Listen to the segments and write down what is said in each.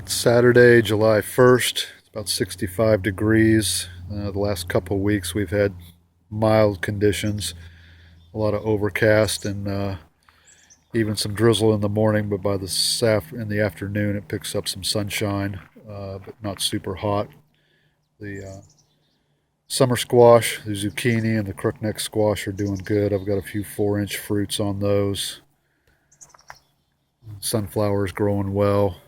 Saturday, July 1st. It's about 65 degrees. The last couple of weeks we've had mild conditions, a lot of overcast and even some drizzle in the morning, but in the afternoon it picks up some sunshine, but not super hot. The summer squash, the zucchini, and the crookneck squash are doing good. I've got a few 4-inch fruits on those. Sunflower's growing well.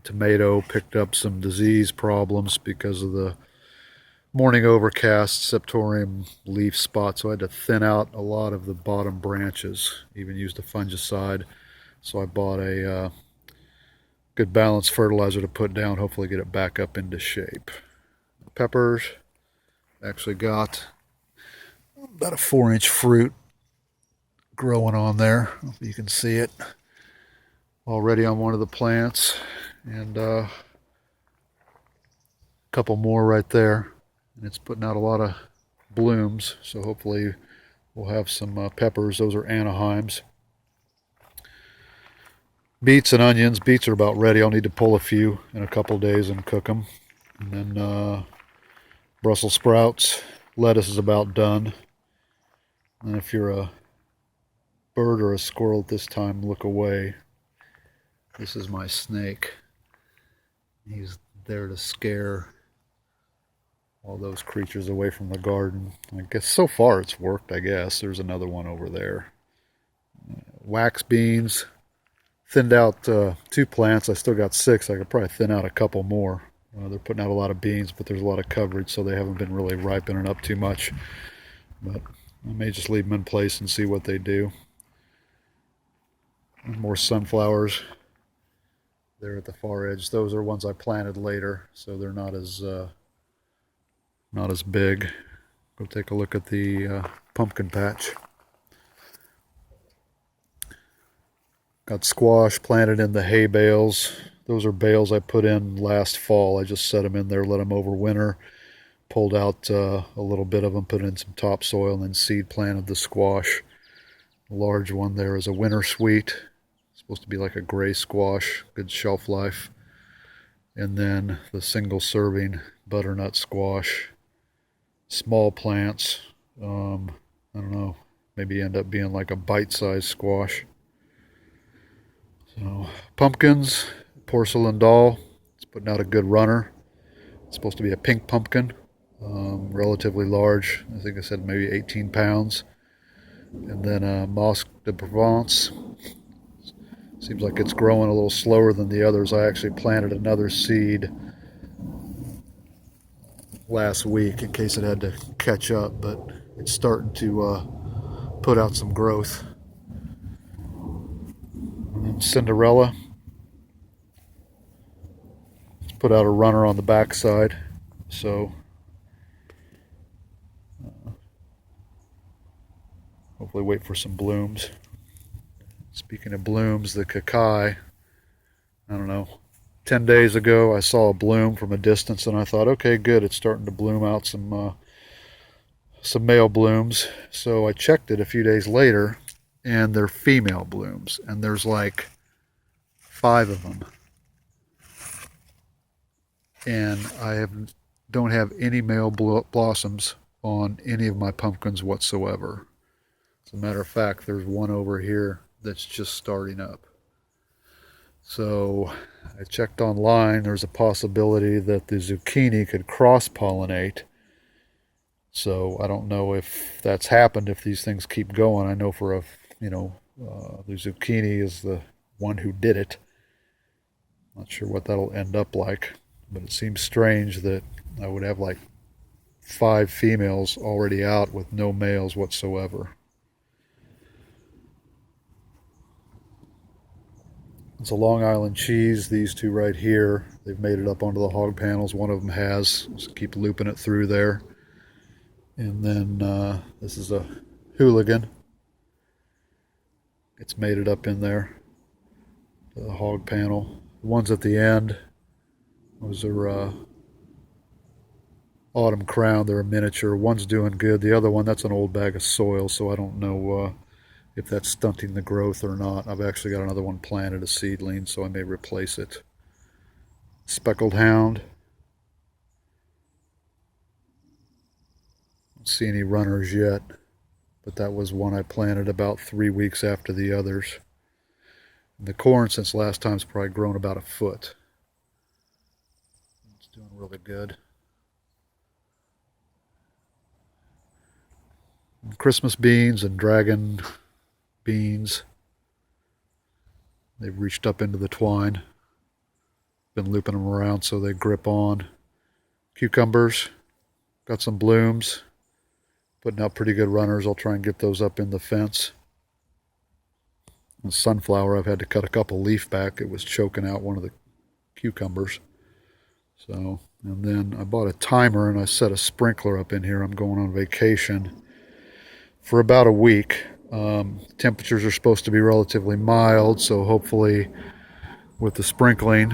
Tomato picked up some disease problems because of the morning overcast, septorium leaf spot, so I had to thin out a lot of the bottom branches, even used a fungicide. So I bought a good balanced fertilizer to put down, hopefully get it back up into shape. Peppers, actually got about a 4-inch fruit growing on there. Hope you can see it already on one of the plants, and a couple more right there, and it's putting out a lot of blooms, so hopefully we'll have some peppers. Those are Anaheims. Beets and onions. Beets are about ready. I'll need to pull a few in a couple days and cook them. And then Brussels sprouts. Lettuce is about done. And if you're a bird or a squirrel at this time, look away. This is my snake. He's there to scare all those creatures away from the garden. I guess so far it's worked, I guess. There's another one over there. Wax beans. Thinned out 2 plants. I still got 6. I could probably thin out a couple more. They're putting out a lot of beans, but there's a lot of coverage, so they haven't been really ripening up too much. But I may just leave them in place and see what they do. And more sunflowers. There at the far edge. Those are ones I planted later, so they're not as big. Go take a look at the pumpkin patch. Got squash planted in the hay bales. Those are bales I put in last fall. I just set them in there, let them overwinter. Pulled out a little bit of them, put in some topsoil, and then seed planted the squash. The large one there is a winter sweet. Supposed to be like a gray squash, good shelf life. And then the single serving butternut squash. Small plants, I don't know, maybe end up being like a bite-sized squash. So pumpkins, porcelain doll, it's putting out a good runner. It's supposed to be a pink pumpkin, relatively large. I think I said maybe 18 pounds. And then Mosque de Provence. Seems like it's growing a little slower than the others. I actually planted another seed last week in case it had to catch up, but it's starting to put out some growth. And then Cinderella. It's put out a runner on the backside, so hopefully wait for some blooms. Speaking of blooms, the Kakai, I don't know, 10 days ago I saw a bloom from a distance and I thought, okay, good, it's starting to bloom out some male blooms. So I checked it a few days later and they're female blooms, and there's like 5 of them. And don't have any male blossoms on any of my pumpkins whatsoever. As a matter of fact, there's one over here that's just starting up. So I checked online. There's a possibility that the zucchini could cross-pollinate. So I don't know if that's happened, if these things keep going. I know for the zucchini is the one who did it. Not sure what that'll end up like, but it seems strange that I would have like 5 females already out with no males whatsoever. It's a Long Island cheese, these 2 right here. They've made it up onto the hog panels. One of them has. Just keep looping it through there. And then this is a hooligan. It's made it up in there, the hog panel. The ones at the end, those are autumn crown. They're a miniature. One's doing good. The other one, that's an old bag of soil, so I don't know if that's stunting the growth or not. I've actually got another one planted, a seedling, so I may replace it. speckled hound. Don't see any runners yet, but that was one I planted about 3 weeks after the others. The corn since last time has probably grown about a foot. It's doing really good. And Christmas beans and dragon beans. They've reached up into the twine. Been looping them around so they grip on. Cucumbers, got some blooms. Putting out pretty good runners. I'll try and get those up in the fence. And sunflower, I've had to cut a couple leaf back. It was choking out one of the cucumbers. So, and then I bought a timer and I set a sprinkler up in here. I'm going on vacation for about a week. Temperatures are supposed to be relatively mild, so hopefully with the sprinkling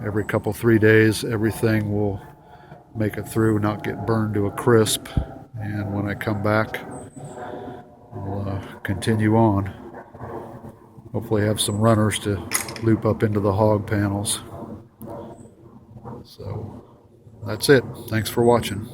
every couple 3 days, everything will make it through, not get burned to a crisp. And when I come back, I'll continue on. Hopefully have some runners to loop up into the hog panels. So that's it. Thanks for watching.